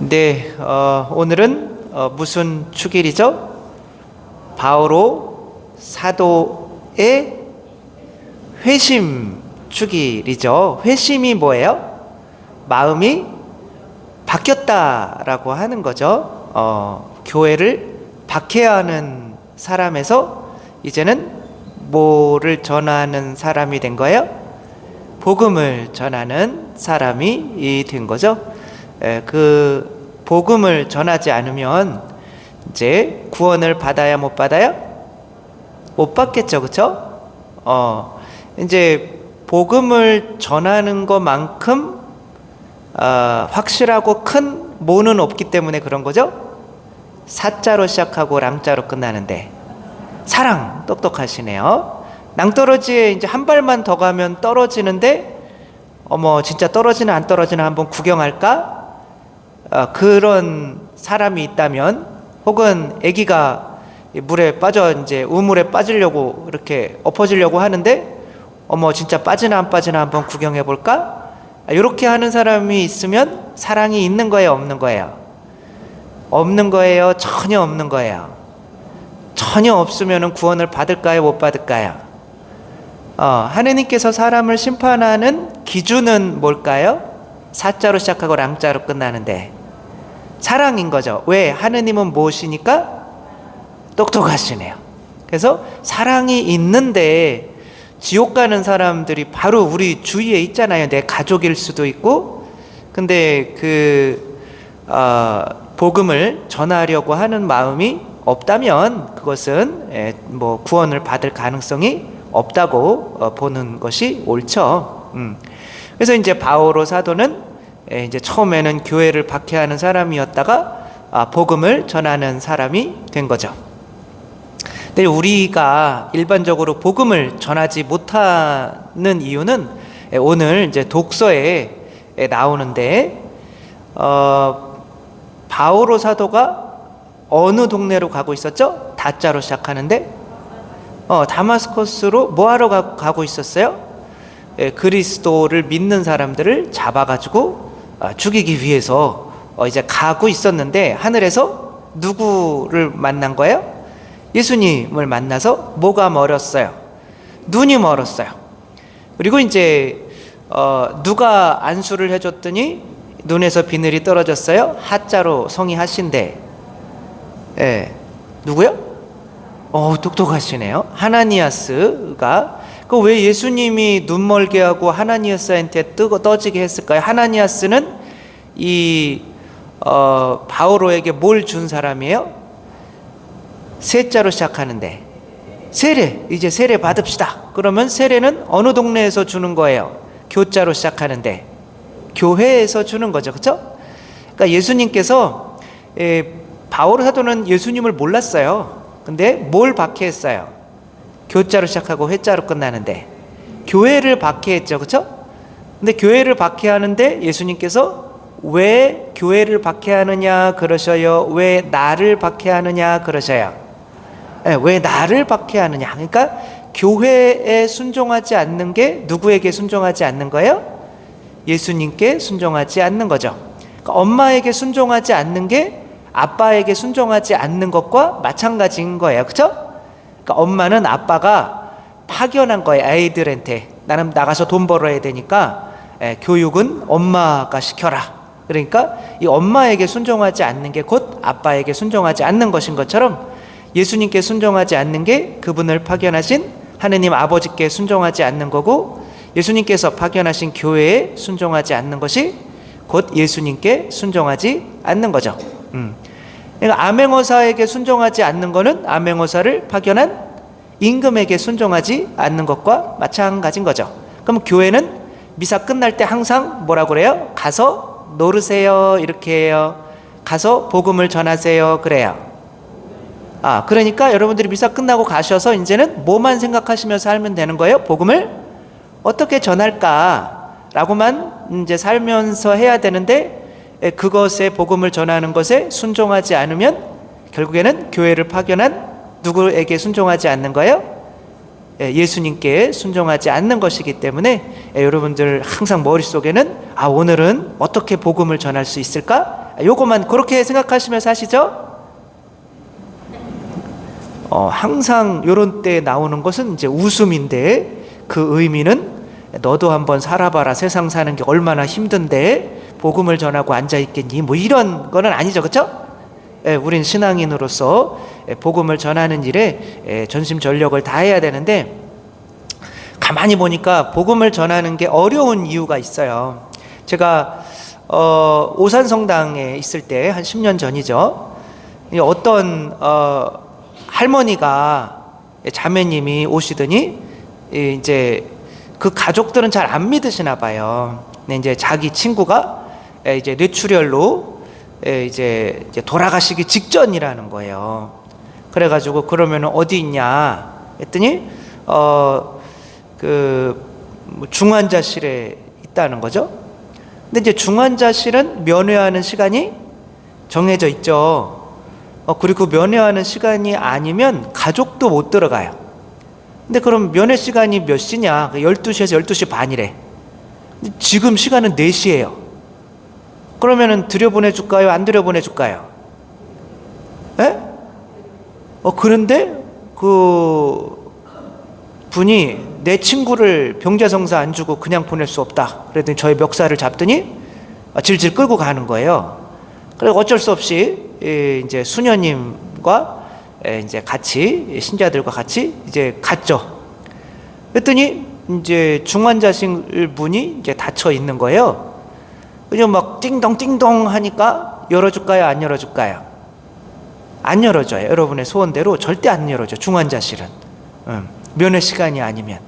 네, 오늘은 무슨 축일이죠? 바오로 사도의 회심 축일이죠. 회심이 뭐예요? 마음이 바뀌었다라고 하는 거죠. 교회를 박해하는 사람에서 이제는 뭐를 전하는 사람이 된 거예요? 복음을 전하는 사람이 된 거죠. 그 복음을 전하지 않으면 이제 구원을 받아야 못 받아요? 못 받겠죠, 그렇죠? 이제 복음을 전하는 것만큼 확실하고 큰 뭐는 없기 때문에 그런 거죠. 사자로 시작하고 랑자로 끝나는데 사랑 똑똑하시네요. 낭떠러지에 이제 한 발만 더 가면 떨어지는데 진짜 떨어지나 안 떨어지나 한번 구경할까? 그런 사람이 있다면, 혹은 아기가 물에 빠져 이제 우물에 빠지려고 이렇게 엎어지려고 하는데 진짜 빠지나 안 빠지나 한번 구경해 볼까? 이렇게 하는 사람이 있으면 사랑이 있는 거예요, 없는 거예요? 없는 거예요, 전혀 없는 거예요? 전혀 없으면 구원을 받을까요, 못 받을까요? 하느님께서 사람을 심판하는 기준은 뭘까요? 사자로 시작하고 랑자로 끝나는데 사랑인 거죠. 왜? 하느님은 무엇이니까? 똑똑하시네요. 그래서 사랑이 있는데 지옥 가는 사람들이 바로 우리 주위에 있잖아요. 내 가족일 수도 있고. 근데 복음을 전하려고 하는 마음이 없다면 그것은 구원을 받을 가능성이 없다고 보는 것이 옳죠. 그래서 이제 바오로 사도는 이제 처음에는 교회를 박해하는 사람이었다가 복음을 전하는 사람이 된 거죠. 근데 우리가 일반적으로 복음을 전하지 못하는 이유는 오늘 이제 독서에 나오는데 바오로 사도가 어느 동네로 가고 있었죠? 다자로 시작하는데 다마스커스로 뭐하러 가고 있었어요? 그리스도를 믿는 사람들을 잡아가지고 죽이기 위해서 이제 가고 있었는데 하늘에서 누구를 만난 거예요? 예수님을 만나서 뭐가 멀었어요? 눈이 멀었어요. 그리고 이제 누가 안수를 해줬더니 눈에서 비늘이 떨어졌어요? 하자로 성이 하신데 누구요? 똑똑하시네요. 하나니아스가 왜 예수님이 눈 멀게 하고 하나니아스한테 떠지게 했을까요? 하나니아스는 이 바오로에게 뭘 준 사람이에요? 세자로 시작하는데 세례, 이제 세례 받읍시다. 그러면 세례는 어느 동네에서 주는 거예요? 교자로 시작하는데 교회에서 주는 거죠, 그렇죠? 그러니까 예수님께서 바오로 사도는 예수님을 몰랐어요. 근데 뭘 박해했어요? 교자로 시작하고 회자로 끝나는데 교회를 박해했죠, 그렇죠? 근데 교회를 박해하는데 예수님께서 왜 교회를 박해하느냐 그러셔요? 왜 나를 박해하느냐 그러셔요? 왜 나를 박해하느냐? 그러니까 교회에 순종하지 않는 게 누구에게 순종하지 않는 거예요? 예수님께 순종하지 않는 거죠. 그러니까 엄마에게 순종하지 않는 게 아빠에게 순종하지 않는 것과 마찬가지인 거예요, 그렇죠? 그러니까 엄마는 아빠가 파견한 거예요. 아이들한테 나는 나가서 돈 벌어야 되니까 교육은 엄마가 시켜라. 그러니까 이 엄마에게 순종하지 않는 게 곧 아빠에게 순종하지 않는 것인 것처럼 예수님께 순종하지 않는 게 그분을 파견하신 하느님 아버지께 순종하지 않는 거고, 예수님께서 파견하신 교회에 순종하지 않는 것이 곧 예수님께 순종하지 않는 거죠. 그러니까 암행어사에게 순종하지 않는 것은 암행어사를 파견한 임금에게 순종하지 않는 것과 마찬가지인 거죠. 그럼 교회는 미사 끝날 때 항상 뭐라고 그래요? 가서 노르세요, 이렇게 해요. 가서 복음을 전하세요, 그래요. 그러니까 여러분들이 미사 끝나고 가셔서 이제는 뭐만 생각하시면서 살면 되는 거예요? 복음을 어떻게 전할까라고만 이제 살면서 해야 되는데, 그것에 복음을 전하는 것에 순종하지 않으면 결국에는 교회를 파견한 누구에게 순종하지 않는 거예요? 예수님께 순종하지 않는 것이기 때문에 여러분들 항상 머릿속에는 오늘은 어떻게 복음을 전할 수 있을까? 요것만 그렇게 생각하시면서 하시죠? 항상 요런 때 나오는 것은 이제 웃음인데 그 의미는 너도 한번 살아봐라. 세상 사는 게 얼마나 힘든데 복음을 전하고 앉아있겠니? 뭐 이런 거는 아니죠. 그렇죠? 우린 신앙인으로서 복음을 전하는 일에 전심전력을 다해야 되는데 가만히 보니까 복음을 전하는 게 어려운 이유가 있어요. 제가 오산성당에 있을 때 한 10년 전이죠. 어떤 할머니가 자매님이 오시더니 이제 그 가족들은 잘 안 믿으시나 봐요. 근데 이제 자기 친구가 이제 뇌출혈로 이제 돌아가시기 직전이라는 거예요. 그래가지고 그러면 어디 있냐 했더니 중환자실에 있다는 거죠. 근데 이제 중환자실은 면회하는 시간이 정해져 있죠. 그리고 면회하는 시간이 아니면 가족도 못 들어가요. 근데 그럼 면회 시간이 몇 시냐? 12시에서 12시 반이래. 지금 시간은 4시예요. 그러면은 들여보내줄까요? 안 들여보내줄까요? 에? 그런데 그 분이 내 친구를 병자성사 안 주고 그냥 보낼 수 없다. 그랬더니 저희 멱살을 잡더니 질질 끌고 가는 거예요. 그래서 어쩔 수 없이 이제 수녀님과 이제 같이 신자들과 같이 이제 갔죠. 그랬더니 이제 중환자실 문이 이제 닫혀 있는 거예요. 그냥 막 띵동 띵동 하니까 열어줄까요? 안 열어줄까요? 안 열어줘요. 여러분의 소원대로 절대 안 열어줘. 중환자실은 면회 시간이 아니면.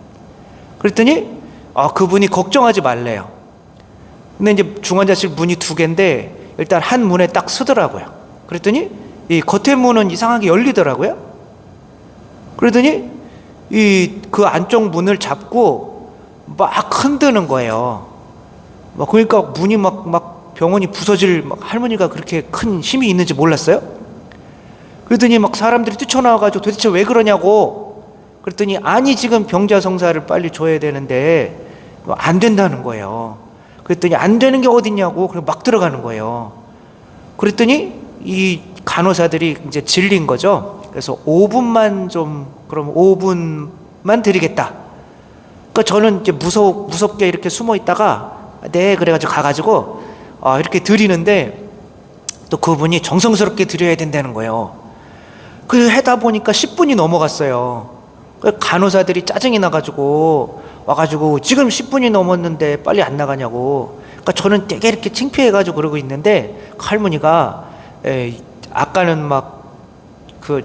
그랬더니 그분이 걱정하지 말래요. 근데 이제 중환자실 문이 2개인데 일단 한 문에 딱 서더라고요. 그랬더니 이 겉에 문은 이상하게 열리더라고요. 그러더니 그 안쪽 문을 잡고 막 흔드는 거예요. 그러니까 문이 막 병원이 부서질 할머니가 그렇게 큰 힘이 있는지 몰랐어요. 그러더니 막 사람들이 뛰쳐나와가지고 도대체 왜 그러냐고. 그랬더니 아니 지금 병자성사를 빨리 줘야 되는데 안 된다는 거예요. 그랬더니 안 되는 게 어딨냐고. 그리고 막 들어가는 거예요. 그랬더니 이 간호사들이 이제 질린 거죠. 그래서 5분만 그럼 5분만 드리겠다. 그러니까 저는 이제 무섭게 이렇게 숨어 있다가 네 그래가지고 가가지고 이렇게 드리는데 또 그분이 정성스럽게 드려야 된다는 거예요. 그래서 하다 보니까 10분이 넘어갔어요. 간호사들이 짜증이 나가지고 와가지고 지금 10분이 넘었는데 빨리 안 나가냐고. 그러니까 저는 되게 이렇게 창피해가지고 그러고 있는데 할머니가 아까는 막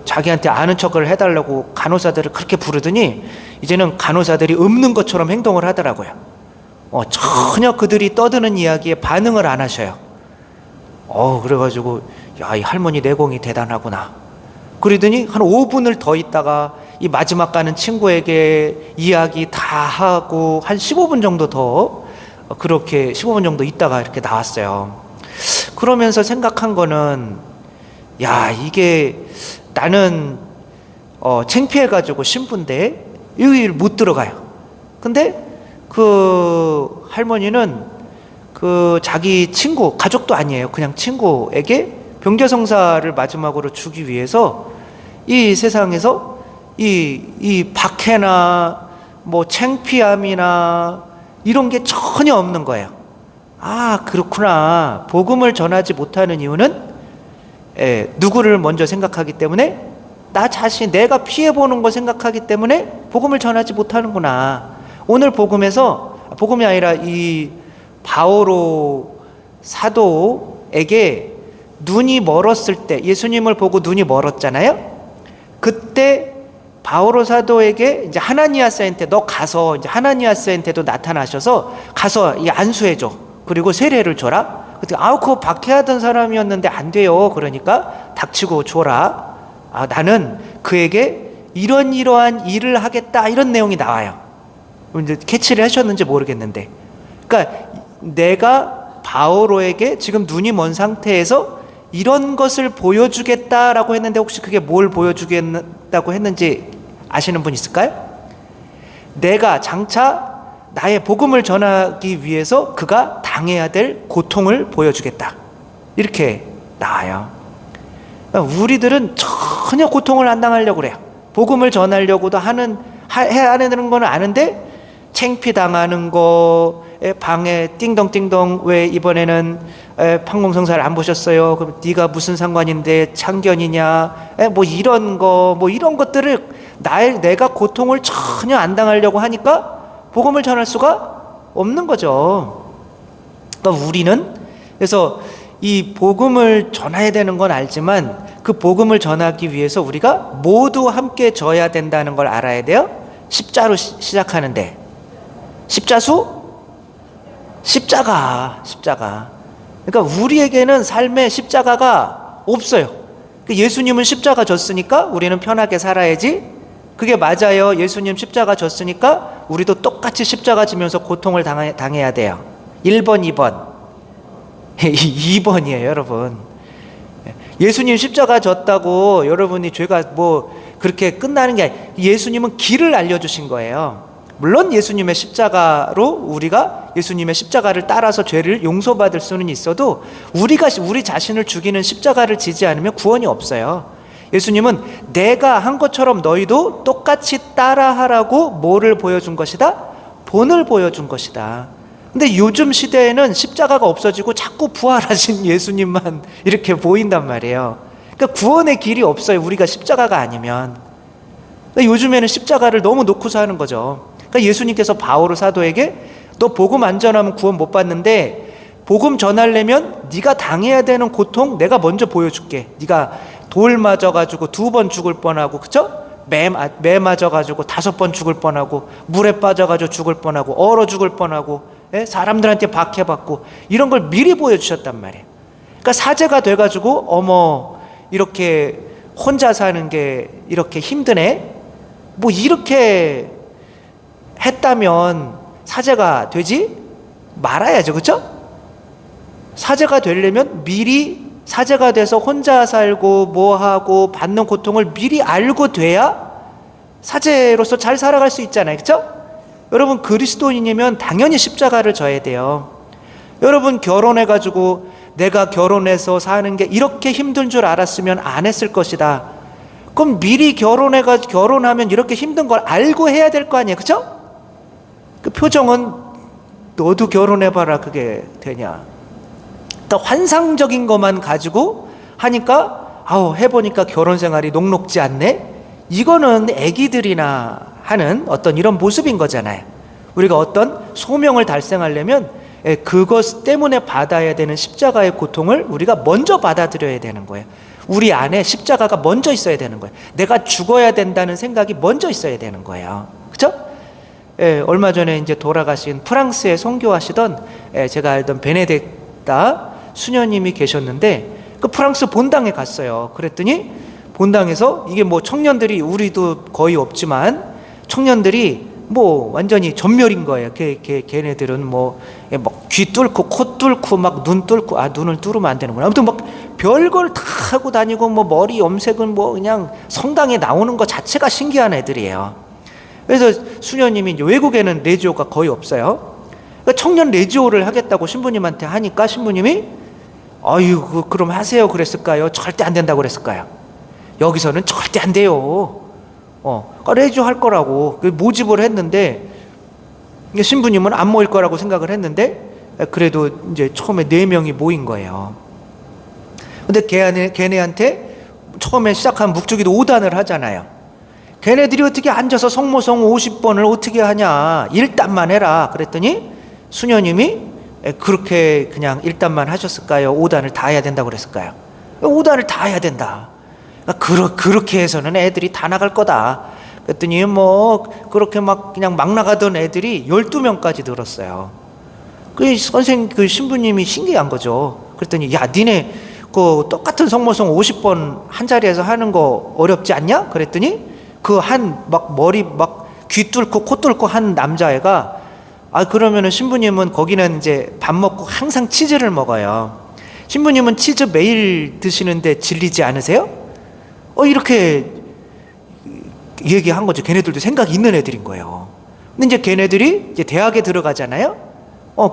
자기한테 아는 척을 해달라고 간호사들을 그렇게 부르더니 이제는 간호사들이 없는 것처럼 행동을 하더라고요. 전혀 그들이 떠드는 이야기에 반응을 안 하셔요. 그래가지고 야, 이 할머니 내공이 대단하구나. 그러더니 한 5분을 더 있다가 이 마지막 가는 친구에게 이야기 다 하고 한 15분 정도 더 그렇게 15분 정도 있다가 이렇게 나왔어요. 그러면서 생각한 거는 야, 이게 나는 창피해가지고 신부인데 여기를 못 들어가요. 근데 그 할머니는 그 자기 친구, 가족도 아니에요. 그냥 친구에게 병자성사를 마지막으로 주기 위해서 이 세상에서 이 박해나 뭐 창피함이나 이런 게 전혀 없는 거예요. 그렇구나. 복음을 전하지 못하는 이유는 누구를 먼저 생각하기 때문에 나 자신, 내가 피해보는 거 생각하기 때문에 복음을 전하지 못하는구나. 오늘 복음이 아니라 이 바오로 사도에게 눈이 멀었을 때, 예수님을 보고 눈이 멀었잖아요. 그때 바오로 사도에게 이제 하나니아스한테 너 가서, 이제 하나니아스한테도 나타나셔서 가서 이 안수해줘. 그리고 세례를 줘라. 그때 그거 박해하던 사람이었는데 안 돼요. 그러니까 닥치고 줘라. 나는 그에게 이러한 일을 하겠다. 이런 내용이 나와요. 이제 캐치를 하셨는지 모르겠는데, 그러니까 내가 바오로에게 지금 눈이 먼 상태에서 이런 것을 보여주겠다라고 했는데 혹시 그게 뭘 보여주겠다고 했는지 아시는 분 있을까요? 내가 장차 나의 복음을 전하기 위해서 그가 당해야 될 고통을 보여주겠다. 이렇게 나와요. 그러니까 우리들은 전혀 고통을 안 당하려고 그래요. 복음을 전하려고도 해야 하는 건 아는데 창피 당하는 거, 방에 띵동띵동 왜 이번에는 판공성사를 안 보셨어요? 그럼 네가 무슨 상관인데 참견이냐? 뭐 이런 것들을 내가 고통을 전혀 안 당하려고 하니까 복음을 전할 수가 없는 거죠. 그러니까 우리는 그래서 이 복음을 전해야 되는 건 알지만 그 복음을 전하기 위해서 우리가 모두 함께 져야 된다는 걸 알아야 돼요. 십자로 시작하는데 십자수? 십자가. 그러니까 우리에게는 삶의 십자가가 없어요. 예수님은 십자가 졌으니까 우리는 편하게 살아야지. 그게 맞아요. 예수님 십자가 졌으니까 우리도 똑같이 십자가 지면서 고통을 당해야 돼요. 1번, 2번. 2번이에요, 여러분. 예수님 십자가 졌다고 여러분이 죄가 뭐 그렇게 끝나는 게 아니에요. 예수님은 길을 알려주신 거예요. 물론 예수님의 십자가로 우리가 예수님의 십자가를 따라서 죄를 용서받을 수는 있어도 우리 자신을 죽이는 십자가를 지지 않으면 구원이 없어요. 예수님은 내가 한 것처럼 너희도 똑같이 따라하라고 뭐를 보여준 것이다? 본을 보여준 것이다. 근데 요즘 시대에는 십자가가 없어지고 자꾸 부활하신 예수님만 이렇게 보인단 말이에요. 그러니까 구원의 길이 없어요. 우리가 십자가가 아니면. 그러니까 요즘에는 십자가를 너무 놓고서 하는 거죠. 그러니까 예수님께서 바오로 사도에게 너 복음 안 전하면 구원 못 받는데 복음 전하려면 네가 당해야 되는 고통 내가 먼저 보여줄게. 네가 돌 맞아가지고 2번 죽을 뻔하고, 그쵸? 매 맞아가지고 5번 죽을 뻔하고, 물에 빠져가지고 죽을 뻔하고, 얼어 죽을 뻔하고, 사람들한테 박해받고, 이런 걸 미리 보여주셨단 말이에요. 그러니까 사제가 돼가지고 어머 이렇게 혼자 사는 게 이렇게 힘드네? 뭐 이렇게 했다면 사제가 되지 말아야죠. 그쵸? 사제가 되려면 미리 사제가 돼서 혼자 살고 뭐하고 받는 고통을 미리 알고 돼야 사제로서 잘 살아갈 수 있잖아요. 그쵸? 여러분 그리스도인이면 당연히 십자가를 져야 돼요. 여러분 결혼해가지고 내가 결혼해서 사는 게 이렇게 힘든 줄 알았으면 안 했을 것이다. 그럼 미리 결혼하면 이렇게 힘든 걸 알고 해야 될 거 아니에요. 그쵸? 그 표정은 너도 결혼해봐라 그게 되냐. 환상적인 것만 가지고 하니까 해보니까 결혼 생활이 녹록지 않네. 이거는 애기들이나 하는 어떤 이런 모습인 거잖아요. 우리가 어떤 소명을 달성하려면 그것 때문에 받아야 되는 십자가의 고통을 우리가 먼저 받아들여야 되는 거예요. 우리 안에 십자가가 먼저 있어야 되는 거예요. 내가 죽어야 된다는 생각이 먼저 있어야 되는 거예요. 그렇죠? 얼마 전에 이제 돌아가신 프랑스에 선교하시던 제가 알던 베네딕타 수녀님이 계셨는데 그 프랑스 본당에 갔어요. 그랬더니 본당에서 이게 뭐 청년들이 우리도 거의 없지만 청년들이 뭐 완전히 전멸인 거예요. 걔네들은 뭐 귀 뚫고 코 뚫고 막 눈 뚫고 눈을 뚫으면 안 되는구나. 아무튼 막 별걸 다 하고 다니고 뭐 머리 염색은 뭐 그냥 성당에 나오는 것 자체가 신기한 애들이에요. 그래서 수녀님이 외국에는 레지오가 거의 없어요. 그러니까 청년 레지오를 하겠다고 신부님한테 하니까 신부님이 아유 그럼 하세요 그랬을까요? 절대 안 된다고 그랬을까요? 여기서는 절대 안 돼요. 레지오 할 거라고 모집을 했는데 신부님은 안 모일 거라고 생각을 했는데 그래도 이제 처음에 4명이 모인 거예요. 근데 걔네한테 처음에 시작한 묵주기도 5단을 하잖아요. 걔네들이 어떻게 앉아서 성모성 50번을 어떻게 하냐 1단만 해라 그랬더니 수녀님이 그렇게 그냥 1단만 하셨을까요? 5단을 다 해야 된다고 그랬을까요? 5단을 다 해야 된다. 그렇게 해서는 애들이 다 나갈 거다. 그랬더니 뭐 그렇게 막 그냥 막 나가던 애들이 12명까지 들었어요. 그 신부님이 신기한 거죠. 그랬더니 야 니네 그 똑같은 성모성 50번 한 자리에서 하는 거 어렵지 않냐? 그랬더니 그 머리 귀 뚫고 코 뚫고 한 남자애가 그러면은 신부님은 거기는 이제 밥 먹고 항상 치즈를 먹어요. 신부님은 치즈 매일 드시는데 질리지 않으세요? 이렇게 얘기한 거죠. 걔네들도 생각이 있는 애들인 거예요. 근데 이제 걔네들이 이제 대학에 들어가잖아요.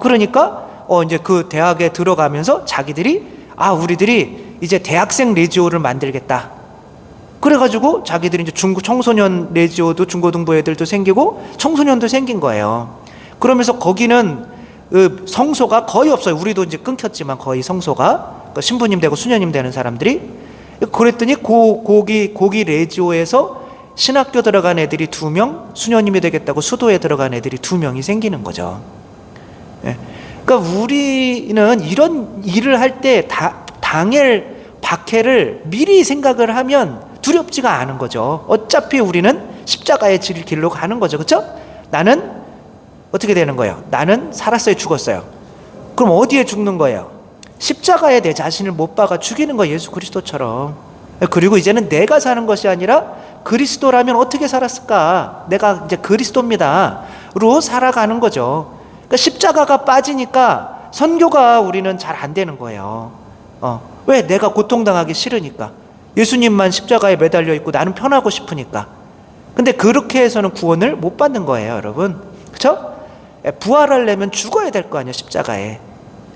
그러니까 이제 그 대학에 들어가면서 자기들이 우리들이 이제 대학생 레지오를 만들겠다. 그래가지고 자기들이 이제 청소년 레지오도 중고등부 애들도 생기고 청소년도 생긴 거예요. 그러면서 거기는 성소가 거의 없어요. 우리도 이제 끊겼지만 거의 성소가 신부님 되고 수녀님 되는 사람들이. 그랬더니 고기 레지오에서 신학교 들어간 애들이 2명, 수녀님이 되겠다고 수도에 들어간 애들이 2명이 생기는 거죠. 그러니까 우리는 이런 일을 할 때 당일 박해를 미리 생각을 하면 두렵지가 않은 거죠. 어차피 우리는 십자가의 길로 가는 거죠. 그렇죠? 나는 어떻게 되는 거예요? 나는 살았어요, 죽었어요? 그럼 어디에 죽는 거예요? 십자가에 내 자신을 못 박아 죽이는 거예요, 예수 그리스도처럼. 그리고 이제는 내가 사는 것이 아니라 그리스도라면 어떻게 살았을까? 내가 이제 그리스도입니다로 살아가는 거죠. 그러니까 십자가가 빠지니까 선교가 우리는 잘 안 되는 거예요. 왜? 내가 고통당하기 싫으니까. 예수님만 십자가에 매달려 있고 나는 편하고 싶으니까. 근데 그렇게 해서는 구원을 못 받는 거예요, 여러분. 그렇죠? 부활하려면 죽어야 될 거 아니에요, 십자가에.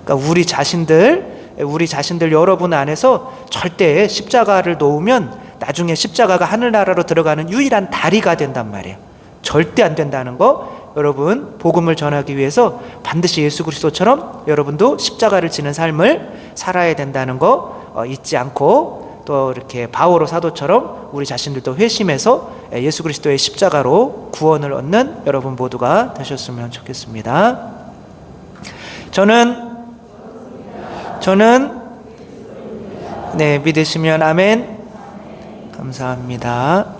그러니까 우리 자신들 여러분 안에서 절대 십자가를 놓으면 나중에 십자가가 하늘나라로 들어가는 유일한 다리가 된단 말이에요. 절대 안 된다는 거, 여러분 복음을 전하기 위해서 반드시 예수 그리스도처럼 여러분도 십자가를 지는 삶을 살아야 된다는 거 잊지 않고, 또 이렇게 바오로 사도처럼 우리 자신들도 회심해서 예수 그리스도의 십자가로 구원을 얻는 여러분 모두가 되셨으면 좋겠습니다. 저는 네, 믿으시면 아멘. 감사합니다.